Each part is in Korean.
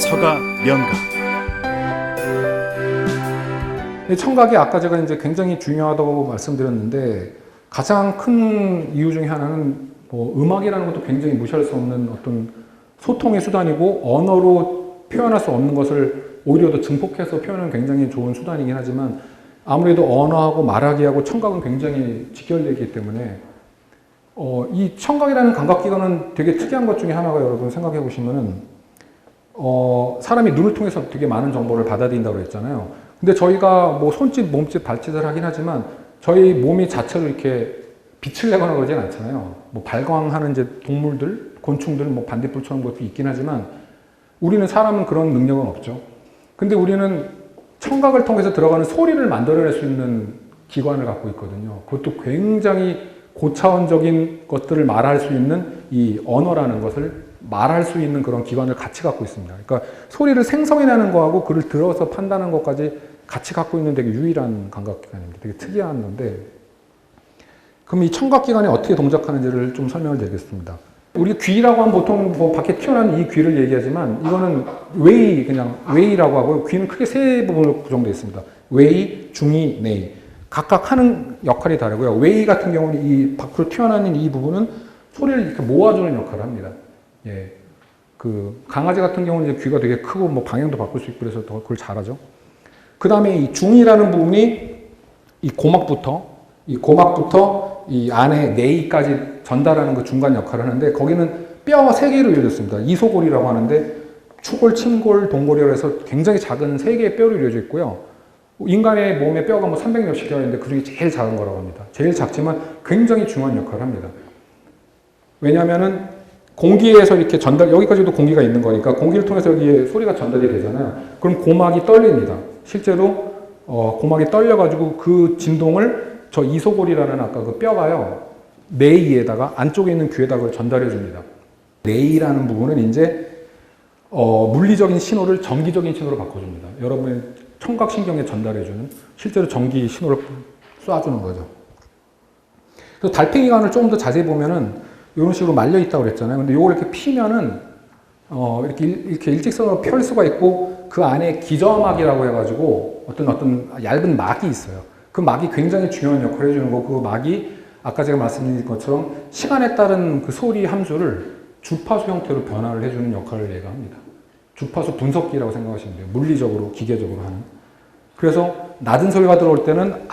서가 명가. 청각이 아까 제가 이제 굉장히 중요하다고 말씀드렸는데 가장 큰 이유 중에 하나는 뭐 음악이라는 것도 굉장히 무시할 수 없는 어떤 소통의 수단이고 언어로 표현할 수 없는 것을 오히려 더 증폭해서 표현하는 굉장히 좋은 수단이긴 하지만 아무래도 언어하고 말하기하고 청각은 굉장히 직결되어 있기 때문에 이 청각이라는 감각기관은 되게 특이한 것 중에 하나가 여러분 생각해 보시면은 사람이 눈을 통해서 되게 많은 정보를 받아들인다고 했잖아요. 근데 저희가 뭐 손짓, 몸짓, 발짓을 하긴 하지만 저희 몸이 자체로 이렇게 빛을 내거나 그러진 않잖아요. 뭐 발광하는 이제 동물들, 곤충들, 뭐 반딧불처럼 것도 있긴 하지만 우리는 사람은 그런 능력은 없죠. 근데 우리는 청각을 통해서 들어가는 소리를 만들어낼 수 있는 기관을 갖고 있거든요. 그것도 굉장히 고차원적인 것들을 말할 수 있는 이 언어라는 것을 말할 수 있는 그런 기관을 같이 갖고 있습니다. 그러니까 소리를 생성해내는 거하고 그를 들어서 판단하는 것까지 같이 갖고 있는 되게 유일한 감각기관입니다. 되게 특이한 건데 그럼 이 청각기관이 어떻게 동작하는지를 좀 설명을 드리겠습니다. 우리 귀라고 하면 보통 뭐 밖에 튀어나온 이 귀를 얘기하지만 이거는 웨이, 그냥 웨이라고 하고요. 귀는 크게 세 부분으로 구성되어 있습니다. 웨이, 중이, 네이. 각각 하는 역할이 다르고요. 웨이 같은 경우는 이 밖으로 튀어나오는 이 부분은 소리를 이렇게 모아주는 역할을 합니다. 예. 그 강아지 같은 경우는 이제 귀가 되게 크고 뭐 방향도 바꿀 수 있고 그래서 더 그걸 잘하죠. 그 다음에 이 중이라는 부분이 이 고막부터 이 안에 네이까지 전달하는 그 중간 역할을 하는데 거기는 뼈 3개로 이루어졌습니다. 이소골이라고 하는데 추골, 침골, 동골이라고 해서 굉장히 작은 3개의 뼈로 이루어져 있고요. 인간의 몸에 뼈가 뭐 300몇십 개가 있는데 그 중에 제일 작은 거라고 합니다. 제일 작지만 굉장히 중요한 역할을 합니다. 왜냐하면은 공기에서 이렇게 여기까지도 공기가 있는 거니까 공기를 통해서 여기에 소리가 전달이 되잖아요. 그럼 고막이 떨립니다. 실제로 고막이 떨려가지고 그 진동을 저 이소골이라는 아까 그 뼈가요, 뇌이에다가 안쪽에 있는 귀에다가 전달해 줍니다. 뇌이라는 부분은 이제 물리적인 신호를 전기적인 신호로 바꿔줍니다. 여러분의 청각신경에 전달해주는 실제로 전기 신호를 쏴주는 거죠. 그래서 달팽이관을 조금 더 자세히 보면은 이런 식으로 말려 있다고 그랬잖아요. 근데 이걸 이렇게 피면은 이렇게 일직선으로 펼 수가 있고 그 안에 기저막이라고 해가지고 어떤 얇은 막이 있어요. 그 막이 굉장히 중요한 역할을 해주는 거고 그 막이 아까 제가 말씀드린 것처럼 시간에 따른 그 소리 함수를 주파수 형태로 변화를 해주는 역할을 얘가 합니다. 주파수 분석기라고 생각하시면 돼요. 물리적으로, 기계적으로 하는. 그래서 낮은 소리가 들어올 때는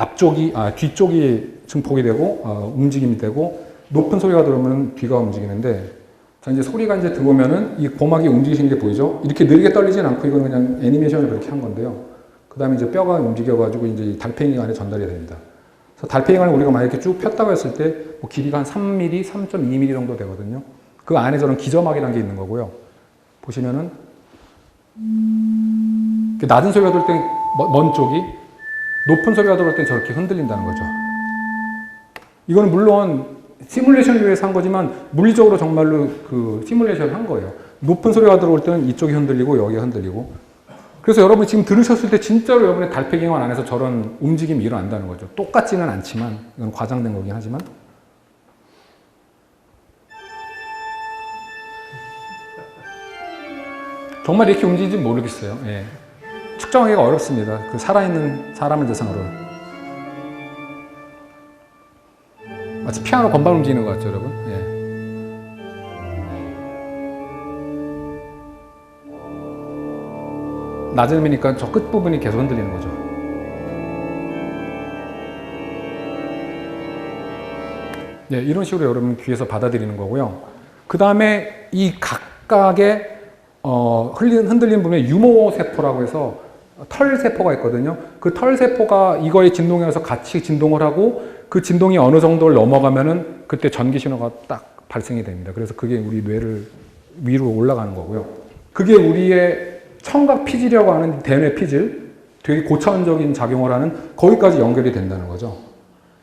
뒤쪽이 증폭이 되고 움직임이 되고 높은 소리가 들어오면 귀가 움직이는데 자 이제 소리가 이제 들어오면은 이 고막이 움직이시는 게 보이죠? 이렇게 느리게 떨리진 않고 이건 그냥 애니메이션을 그렇게 한 건데요. 그 다음에 이제 뼈가 움직여가지고 이제 달팽이관에 전달이 됩니다. 그래서 달팽이관을 우리가 만약에 이렇게 쭉 폈다고 했을 때 뭐 길이가 한 3mm, 3.2mm 정도 되거든요. 그 안에 저런 기저막이라는 게 있는 거고요. 보시면은 낮은 소리가 들을 땐 먼 쪽이 높은 소리가 들어올 땐 저렇게 흔들린다는 거죠. 이거는 물론 시뮬레이션을 위해서 한 거지만 물리적으로 정말로 그 시뮬레이션을 한 거예요. 높은 소리가 들어올 때는 이쪽이 흔들리고 여기가 흔들리고 그래서 여러분이 지금 들으셨을 때 진짜로 여러분의 달팽이관 안에서 저런 움직임이 일어난다는 거죠. 똑같지는 않지만 이건 과장된 거긴 하지만 정말 이렇게 움직이는지 모르겠어요. 예. 측정하기가 어렵습니다. 그 살아있는 사람을 대상으로. 마치 피아노 건반 움직이는 것 같죠, 여러분? 예. 낮은 음이니까 저 끝부분이 계속 흔들리는 거죠. 예, 이런 식으로 여러분 귀에서 받아들이는 거고요. 그 다음에 이 각각의 흔들리는 부분에 유모세포라고 해서 털세포가 있거든요. 그 털세포가 이거에 진동에 와서 같이 진동을 하고 그 진동이 어느 정도를 넘어가면은 그때 전기 신호가 딱 발생이 됩니다. 그래서 그게 우리 뇌를 위로 올라가는 거고요. 그게 우리의 청각 피질이라고 하는 대뇌 피질, 되게 고차원적인 작용을 하는 거기까지 연결이 된다는 거죠.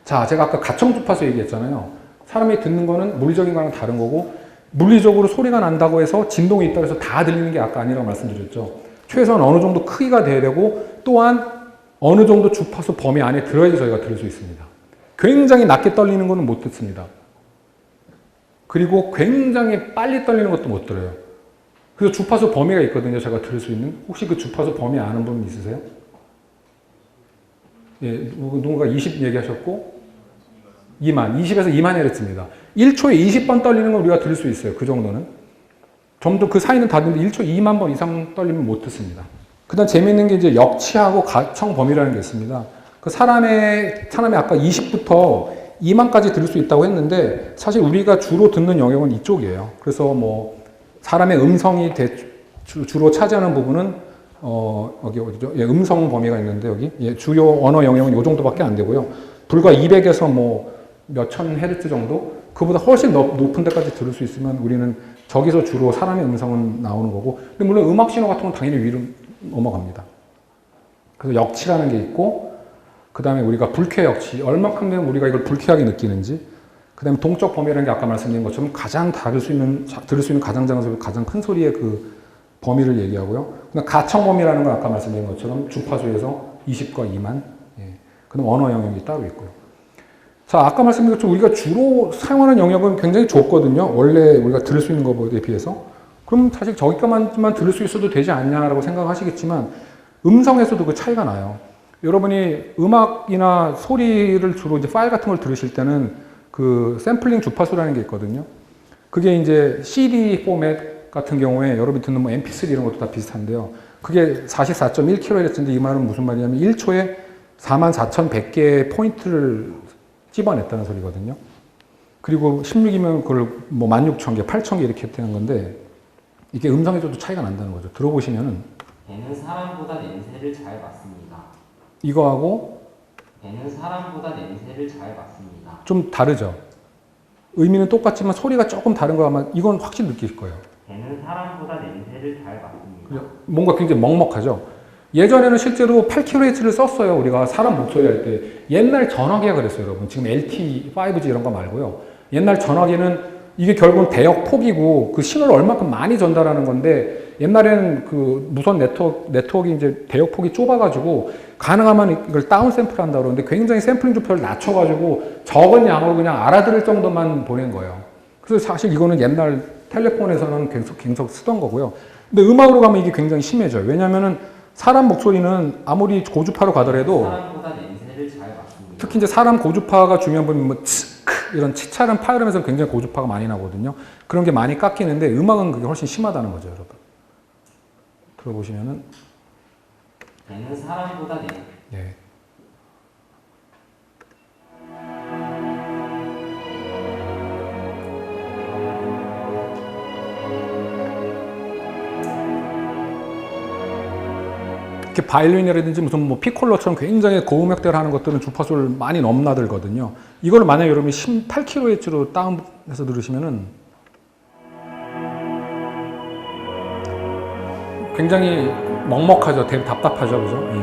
자, 제가 아까 가청주파수 얘기했잖아요. 사람이 듣는 거는 물리적인 거랑 다른 거고 물리적으로 소리가 난다고 해서 진동이 있다고 해서 다 들리는 게 아까 아니라고 말씀드렸죠. 최소한 어느 정도 크기가 돼야 되고 또한 어느 정도 주파수 범위 안에 들어야지 저희가 들을 수 있습니다. 굉장히 낮게 떨리는 거는 못 듣습니다. 그리고 굉장히 빨리 떨리는 것도 못 들어요. 그래서 주파수 범위가 있거든요. 제가 들을 수 있는. 혹시 그 주파수 범위 아는 분 있으세요? 예, 누군가 20 얘기하셨고 2만, 20에서 2만 헤르츠입니다. 1초에 20번 떨리는 건 우리가 들을 수 있어요. 그 정도는. 좀 더 그 사이는 다른데 1초에 2만 번 이상 떨리면 못 듣습니다. 그 다음 재미있는 게 이제 역치하고 가청 범위라는 게 있습니다. 그 사람이 아까 20부터 2만까지 들을 수 있다고 했는데 사실 우리가 주로 듣는 영역은 이쪽이에요. 그래서 뭐 사람의 음성이 주로 차지하는 부분은 여기 어디죠? 예, 음성 범위가 있는데 여기 예, 주요 언어 영역은 이 정도밖에 안 되고요. 불과 200에서 뭐 몇천 헤르츠 정도 그보다 훨씬 높은 데까지 들을 수 있으면 우리는 저기서 주로 사람의 음성은 나오는 거고, 근데 물론 음악 신호 같은 건 당연히 위로 넘어갑니다. 그래서 역치라는 게 있고, 그 다음에 우리가 불쾌 역치, 얼마큼 되면 우리가 이걸 불쾌하게 느끼는지, 그 다음에 동적 범위라는 게 아까 말씀드린 것처럼 가장 들을 수 있는 가장 작은 소리, 가장 큰 소리의 그 범위를 얘기하고요. 그다음 가청 범위라는 건 아까 말씀드린 것처럼 주파수에서 20과 2만, 예. 그다음 언어 영역이 따로 있고요. 자, 아까 말씀드린 것처럼 우리가 주로 사용하는 영역은 굉장히 좁거든요. 원래 우리가 들을 수 있는 것에 비해서. 그럼 사실 저기까지만 들을 수 있어도 되지 않냐라고 생각하시겠지만 음성에서도 그 차이가 나요. 여러분이 음악이나 소리를 주로 이제 파일 같은 걸 들으실 때는 그 샘플링 주파수라는 게 있거든요. 그게 이제 CD 포맷 같은 경우에 여러분이 듣는 뭐 MP3 이런 것도 다 비슷한데요. 그게 44.1kHz인데 이 말은 무슨 말이냐면 1초에 44,100개의 포인트를 찝어냈다는 소리거든요. 그리고 16이면 그걸 뭐 16,000개, 8,000개 이렇게 되는 건데 이게 음성에서도 차이가 난다는 거죠. 들어보시면은 배는 사람보다 냄새를 잘 맡습니다. 이거하고 배는 사람보다 냄새를 잘 맡습니다. 좀 다르죠. 의미는 똑같지만 소리가 조금 다른 거 아마 이건 확실히 느낄 거예요. 배는 사람보다 냄새를 잘 맡습니다. 뭔가 굉장히 먹먹하죠. 예전에는 실제로 8kHz를 썼어요. 우리가 사람 목소리 할 때. 옛날 전화기가 그랬어요, 여러분. 지금 LTE, 5G 이런 거 말고요. 옛날 전화기는 이게 결국은 대역 폭이고 그 신호를 얼마큼 많이 전달하는 건데 옛날에는 그 무선 네트워크 이제 대역 폭이 좁아가지고 가능하면 이걸 다운 샘플 한다 그러는데 굉장히 샘플링 주파를 낮춰가지고 적은 양으로 그냥 알아들을 정도만 보낸 거예요. 그래서 사실 이거는 옛날 텔레폰에서는 계속 쓰던 거고요. 근데 음악으로 가면 이게 굉장히 심해져요. 왜냐면은 사람 목소리는 아무리 고주파로 가더라도 사람보다 냄새를 잘 맡습니다. 특히 이제 사람 고주파가 중요한 부분은 뭐 이런 치차른 파열음에서 굉장히 고주파가 많이 나거든요. 그런 게 많이 깎이는데 음악은 그게 훨씬 심하다는 거죠, 여러분. 들어보시면은 배는 사람보다 냄새. 예. 이렇게 바이올린이라든지 무슨 뭐 피콜로처럼 굉장히 고음역대를 하는 것들은 주파수를 많이 넘나들거든요. 이걸 만약에 여러분이 18kHz로 다운해서 들으시면은 굉장히 먹먹하죠. 되게 답답하죠. 그죠? 예.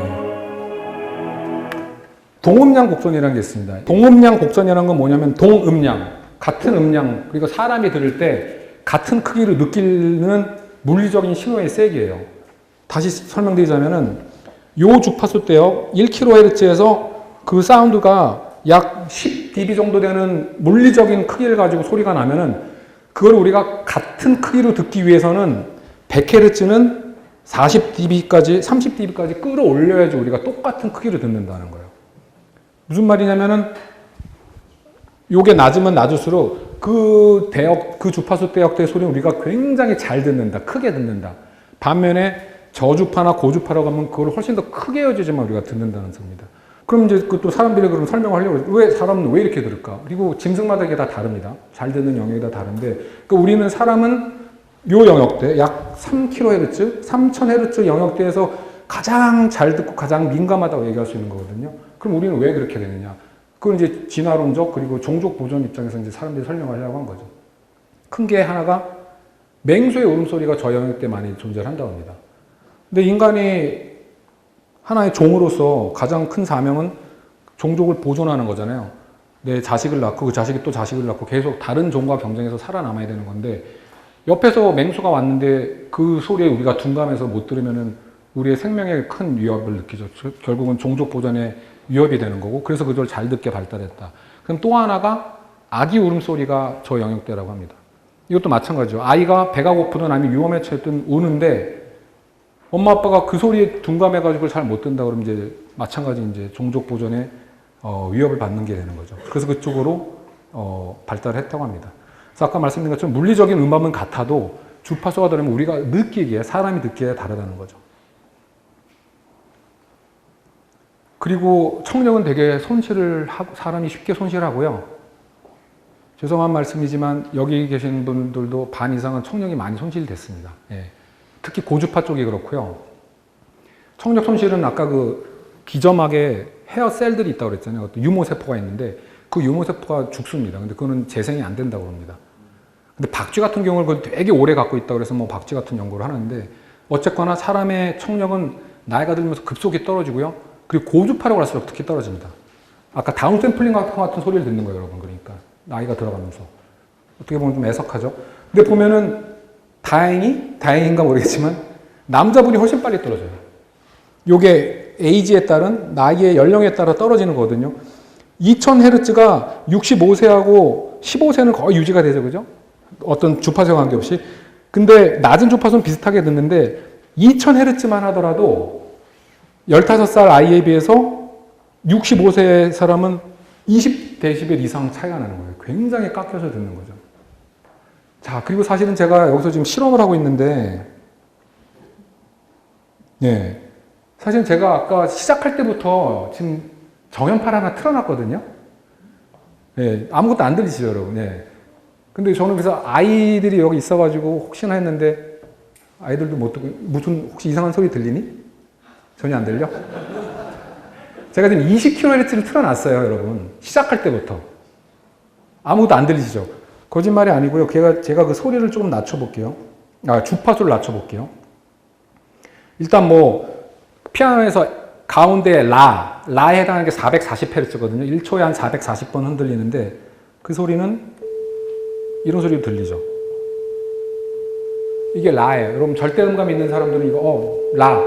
동음량 곡선이라는 게 있습니다. 동음량 곡선이라는 건 뭐냐면 동음량, 같은 음량, 그리고 사람이 들을 때 같은 크기로 느끼는 물리적인 신호의 세기예요. 다시 설명드리자면은 요 주파수 대역 1kHz에서 그 사운드가 약 10dB 정도 되는 물리적인 크기를 가지고 소리가 나면은 그걸 우리가 같은 크기로 듣기 위해서는 100Hz는 40dB까지, 30dB까지 끌어올려야지 우리가 똑같은 크기로 듣는다는 거예요. 무슨 말이냐면은 요게 낮으면 낮을수록 그 주파수 대역대의 소리는 우리가 굉장히 잘 듣는다, 크게 듣는다. 반면에 저주파나 고주파라고 하면 그걸 훨씬 더 크게 여지지만 우리가 듣는다는 소리입니다. 그럼 이제 그 또 사람들이 그런 설명을 하려고 왜 사람은 왜 이렇게 들을까? 그리고 짐승마다 이게 다 다릅니다. 잘 듣는 영역이 다 다른데, 그러니까 사람은 요 영역대 약 3kHz, 3000Hz 영역대에서 가장 잘 듣고 가장 민감하다고 얘기할 수 있는 거거든요. 그럼 우리는 왜 그렇게 되느냐? 그건 이제 진화론적 그리고 종족 보존 입장에서 이제 사람들이 설명하려고 한 거죠. 큰 게 하나가 맹수의 울음소리가 저 영역대에 많이 존재한다고 합니다. 근데 인간이 하나의 종으로서 가장 큰 사명은 종족을 보존하는 거잖아요. 내 자식을 낳고 그 자식이 또 자식을 낳고 계속 다른 종과 경쟁해서 살아남아야 되는 건데 옆에서 맹수가 왔는데 그 소리에 우리가 둔감해서 못 들으면은 우리의 생명에 큰 위협을 느끼죠. 결국은 종족 보존에 위협이 되는 거고 그래서 그걸 잘 듣게 발달했다. 그럼 또 하나가 아기 울음소리가 저 영역대라고 합니다. 이것도 마찬가지죠. 아이가 배가 고프든 아니면 유험에 처했든 우는데 엄마 아빠가 그 소리에 둔감해가지고 잘 못 듣는다 그러면 이제 마찬가지 이제 종족 보존에 위협을 받는 게 되는 거죠. 그래서 그쪽으로 발달했다고 합니다. 그래서 아까 말씀드린 것처럼 물리적인 음압은 같아도 주파수가 다르면 우리가 느끼기에, 사람이 느끼기에 다르다는 거죠. 그리고 청력은 되게 사람이 쉽게 손실하고요. 죄송한 말씀이지만 여기 계신 분들도 반 이상은 청력이 많이 손실됐습니다. 예. 특히 고주파 쪽이 그렇고요. 청력 손실은 아까 그 기점막에 헤어셀들이 있다고 그랬잖아요. 유모세포가 있는데 그 유모세포가 죽습니다. 근데 그거는 재생이 안 된다고 합니다. 근데 박쥐 같은 경우는 되게 오래 갖고 있다고 그래서 뭐 박쥐 같은 연구를 하는데 어쨌거나 사람의 청력은 나이가 들면서 급속히 떨어지고요. 그리고 고주파로 갈수록 특히 떨어집니다. 아까 다운샘플링 같은 소리를 듣는 거예요, 여러분. 그러니까 나이가 들어가면서. 어떻게 보면 좀 애석하죠. 근데 보면은 다행인가 모르겠지만 남자분이 훨씬 빨리 떨어져요. 요게 에이지에 따른 나이의 연령에 따라 떨어지는 거거든요. 2000Hz가 65세하고 15세는 거의 유지가 되죠. 그죠? 어떤 주파수와 관계없이. 근데 낮은 주파수는 비슷하게 듣는데 2000Hz만 하더라도 15살 아이에 비해서 65세 사람은 20dB 이상 차이가 나는 거예요. 굉장히 깎여서 듣는 거죠. 자, 그리고 사실은 제가 여기서 지금 실험을 하고 있는데, 네. 사실 제가 아까 시작할 때부터 지금 정연파를 하나 틀어놨거든요. 네. 아무것도 안 들리시죠, 여러분. 네. 근데 저는 그래서 아이들이 여기 있어가지고 혹시나 했는데, 아이들도 못 듣고, 무슨 혹시 이상한 소리 들리니? 전혀 안 들려? 제가 지금 20kHz를 틀어놨어요, 여러분. 시작할 때부터. 아무것도 안 들리시죠? 거짓말이 아니고요. 제가 그 소리를 조금 낮춰볼게요. 주파수를 낮춰볼게요. 일단 뭐, 피아노에서 가운데 라에 해당하는 게 440Hz거든요. 1초에 한 440번 흔들리는데, 그 소리는 이런 소리로 들리죠. 이게 라예요. 여러분, 절대음감 있는 사람들은 이거, 라.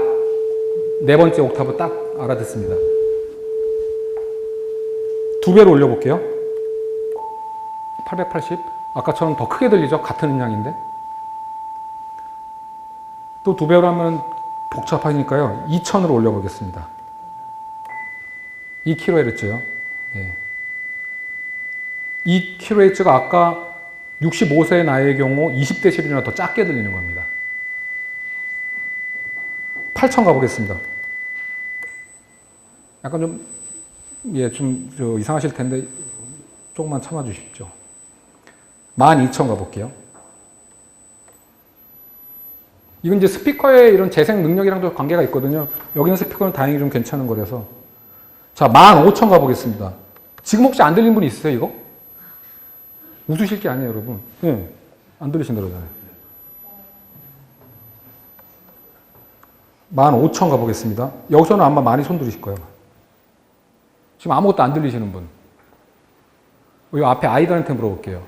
네 번째 옥타브 딱 알아듣습니다. 2배로 올려볼게요. 880. 아까처럼 더 크게 들리죠? 같은 음량인데. 또 2배로 하면 복잡하니까요. 2000으로 올려보겠습니다. 2kHz요. 예. 2kHz가 아까 65세의 나이의 경우 20dB나 더 작게 들리는 겁니다. 8000 가보겠습니다. 약간 좀 이상하실 텐데 조금만 참아주십시오. 12000 가볼게요. 이건 이제 스피커의 이런 재생 능력이랑도 관계가 있거든요. 여기는 스피커는 다행히 좀 괜찮은 거라서. 자, 15000 가보겠습니다. 지금 혹시 안 들린 분 있으세요, 이거? 웃으실 게 아니에요, 여러분. 네, 안 들리신다 그러잖아요. 15000 가보겠습니다. 여기서는 아마 많이 손 들으실 거예요. 지금 아무것도 안 들리시는 분. 이 앞에 아이들한테 물어볼게요.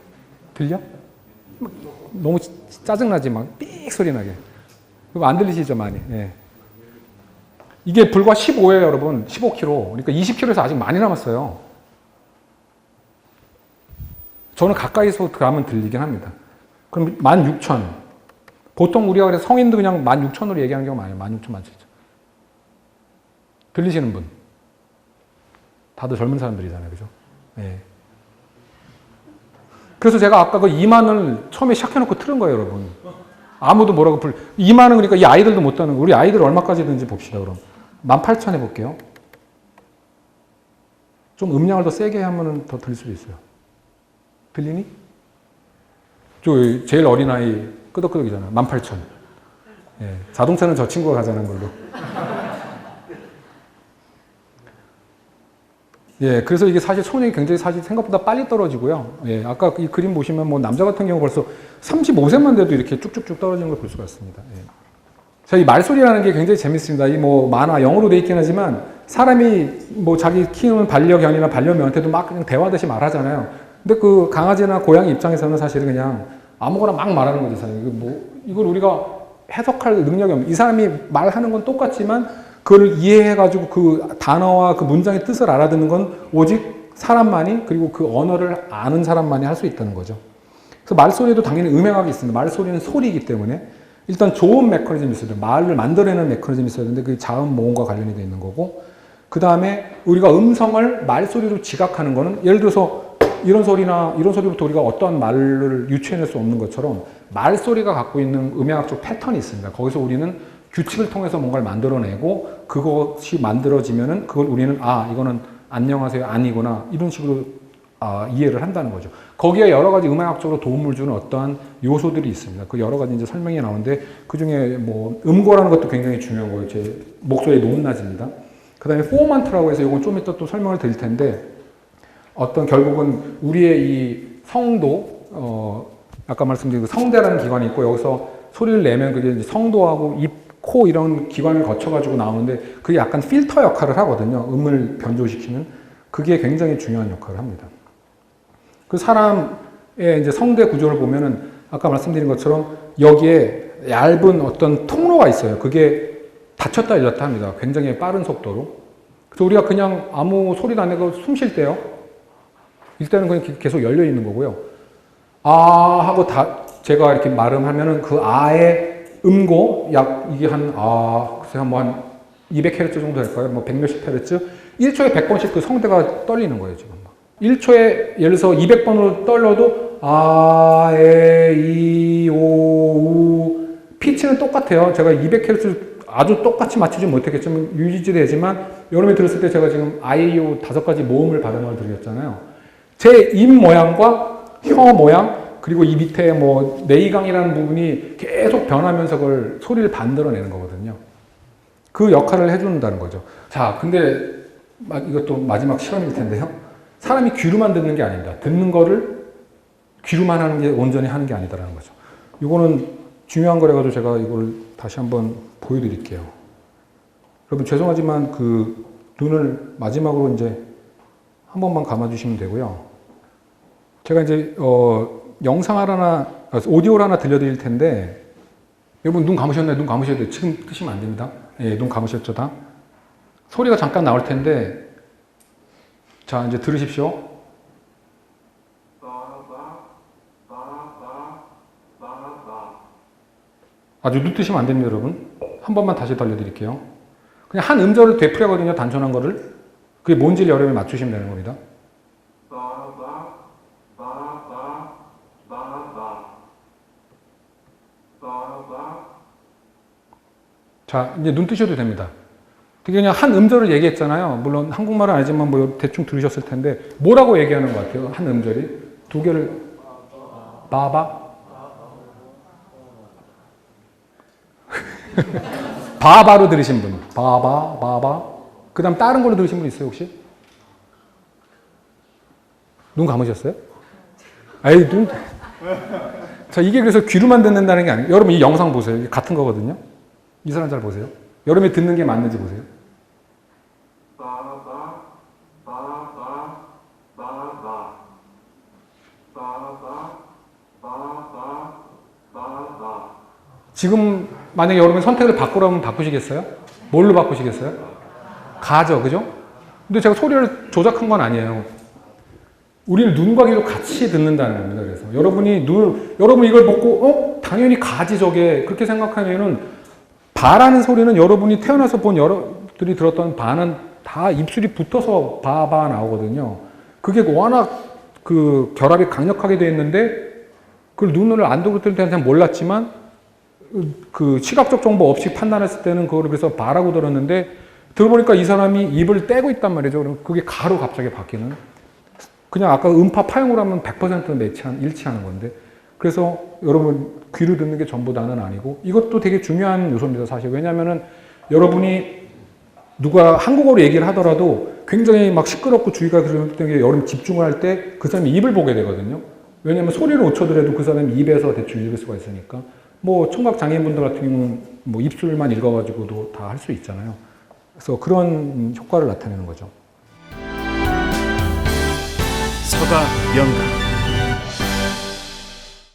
들려? 너무 짜증나지, 막 삑 소리 나게. 그거 안 들리시죠, 많이? 예. 이게 불과 15예요, 여러분. 15km. 그러니까 20km에서 아직 많이 남았어요. 저는 가까이서 가면 들리긴 합니다. 그럼 16000. 보통 우리가 그래서 성인도 그냥 16000으로 얘기하는 경우가 많아요. 16000, 17000. 들리시는 분? 다들 젊은 사람들이잖아요. 그죠? 예. 그래서 제가 아까 그 2만을 처음에 시작해놓고 틀은 거예요, 여러분. 아무도 뭐라고 2만은 그러니까 이 아이들도 못 따는 거. 우리 아이들 얼마까지 되는지 봅시다, 그럼. 18000 해볼게요. 좀 음량을 더 세게 하면 더 들릴 수도 있어요. 들리니? 제일 어린아이 끄덕끄덕이잖아요. 18000. 예. 자동차는 저 친구가 가자는 걸로. 예, 그래서 이게 사실 손이 굉장히 사실 생각보다 빨리 떨어지고요. 예, 아까 이 그림 보시면 뭐 남자 같은 경우 벌써 35세만 돼도 이렇게 쭉쭉쭉 떨어지는 걸 볼 수가 있습니다. 예. 자, 이 말소리라는 게 굉장히 재밌습니다. 이 뭐 만화 영어로 돼 있긴 하지만 사람이 뭐 자기 키우는 반려견이나 반려묘한테도 막 그냥 대화하듯이 말하잖아요. 근데 그 강아지나 고양이 입장에서는 사실은 그냥 아무거나 막 말하는 거죠. 이걸 우리가 해석할 능력이 없는. 이 사람이 말하는 건 똑같지만 그걸 이해해가지고 그 단어와 그 문장의 뜻을 알아듣는 건 오직 사람만이 그리고 그 언어를 아는 사람만이 할 수 있다는 거죠. 그래서 말소리도 당연히 음향학이 있습니다. 말소리는 소리이기 때문에 일단 좋은 메커니즘이 있어야 돼요. 말을 만들어내는 메커니즘이 있어야 되는데 그게 자음, 모음과 관련이 되어 있는 거고, 그 다음에 우리가 음성을 말소리로 지각하는 거는 예를 들어서 이런 소리나 이런 소리부터 우리가 어떠한 말을 유추해낼 수 없는 것처럼 말소리가 갖고 있는 음향학적 패턴이 있습니다. 거기서 우리는 규칙을 통해서 뭔가를 만들어내고 그것이 만들어지면은 그걸 우리는 이거는 안녕하세요 아니구나 이런 식으로 이해를 한다는 거죠. 거기에 여러 가지 음향학적으로 도움을 주는 어떠한 요소들이 있습니다. 그 여러 가지 이제 설명이 나오는데 그 중에 뭐 음고라는 것도 굉장히 중요한 거예요. 제 목소리의 높낮이입니다. 그 다음에 포먼트라고 해서 이건 좀 이따 또 설명을 드릴 텐데 어떤 결국은 우리의 이 성도, 아까 말씀드린 그 성대라는 기관이 있고 여기서 소리를 내면 그게 이제 성도하고 입, 코 이런 기관을 거쳐가지고 나오는데 그게 약간 필터 역할을 하거든요. 음을 변조시키는. 그게 굉장히 중요한 역할을 합니다. 그 사람의 이제 성대 구조를 보면은 아까 말씀드린 것처럼 여기에 얇은 어떤 통로가 있어요. 그게 닫혔다 열렸다 합니다. 굉장히 빠른 속도로. 그래서 우리가 그냥 아무 소리도 안 내고 숨 쉴 때요. 일단은 그냥 계속 열려 있는 거고요. 하고 제가 이렇게 말음하면은 그 아의 음고 이게 글쎄 한 200Hz 정도 될까요? 뭐 100몇십 Hz? 1초에 100번씩 그 성대가 떨리는 거예요, 지금. 1초에 예를 들어서 200번으로 떨려도 에, 이, 오, 우 피치는 똑같아요. 제가 200Hz 아주 똑같이 맞추지 못했겠지만 유지되지만 여러분이 들었을 때 제가 지금 아이오 5가지 모음을 발음을 드렸잖아요. 제 입 모양과 혀 모양 그리고 이 밑에 뭐 내이강이라는 부분이 계속 변하면서 그걸 소리를 만들어내는 거거든요. 그 역할을 해준다는 거죠. 자, 근데 이것도 마지막 실험일 텐데요. 사람이 귀로만 듣는 게 아닙니다. 듣는 거를 귀로만 하는 게 온전히 하는 게 아니다라는 거죠. 이거는 중요한 거라가지고 제가 이걸 다시 한번 보여드릴게요. 여러분 죄송하지만 그 눈을 마지막으로 이제 한 번만 감아주시면 되고요. 제가 이제 영상을 하나, 오디오를 하나 들려드릴 텐데 여러분 눈 감으셨나요? 눈 감으셔야 돼요. 지금 뜨시면 안 됩니다. 예, 눈 감으셨죠 다? 소리가 잠깐 나올 텐데 자 이제 들으십시오. 아주 눈 뜨시면 안 됩니다 여러분. 한 번만 다시 들려드릴게요. 그냥 한 음절을 되풀이하거든요. 단순한 거를. 그게 뭔지를 여러분이 맞추시면 되는 겁니다. 자, 이제 눈 뜨셔도 됩니다. 되게 그냥 한 음절을 얘기했잖아요. 물론 한국말은 아니지만 뭐 대충 들으셨을 텐데 뭐라고 얘기하는 것 같아요? 한 음절이? 두 개를 바바? 바바로 들으신 분. 바바. 그 다음 다른 걸로 들으신 분 있어요, 혹시? 눈 감으셨어요? 자, 이게 그래서 귀로만 듣는다는 게 아니에요. 여러분 이 영상 보세요. 같은 거거든요. 이 사람 잘 보세요. 여러분이 듣는 게 맞는지 보세요. 지금 만약에 여러분 선택을 바꾸라면 바꾸시겠어요? 뭘로 바꾸시겠어요? 가죠, 그죠? 근데 제가 소리를 조작한 건 아니에요. 우리는 눈과 귀로 같이 듣는다는 겁니다. 그래서 여러분 이걸 보고 당연히 가지 저게 그렇게 생각하면은 바라는 소리는 여러분이 태어나서 본 여러분들이 들었던 바는 다 입술이 붙어서 바바 나오거든요. 그게 워낙 그 결합이 강력하게 되어 있는데 그걸 눈을 안 두고 뜰 때는 잘 몰랐지만 그 시각적 정보 없이 판단했을 때는 그거를 그래서 바라고 들었는데 들어보니까 이 사람이 입을 떼고 있단 말이죠. 그럼 그게 가로 갑자기 바뀌는. 그냥 아까 음파 파형으로 하면 100% 일치하는 건데 그래서 여러분 귀로 듣는 게 전부 다는 아니고 이것도 되게 중요한 요소입니다. 사실 왜냐하면은 여러분이 누가 한국어로 얘기를 하더라도 굉장히 막 시끄럽고 주의가 그럴 때 여러분 집중을 할 때 그 사람이 입을 보게 되거든요. 왜냐하면 소리를 못 쳐더라도 그 사람이 입에서 대충 읽을 수가 있으니까 뭐 청각 장애인분들 같은 경우는 뭐 입술만 읽어가지고도 다 할 수 있잖아요. 그래서 그런 효과를 나타내는 거죠. 서가 영감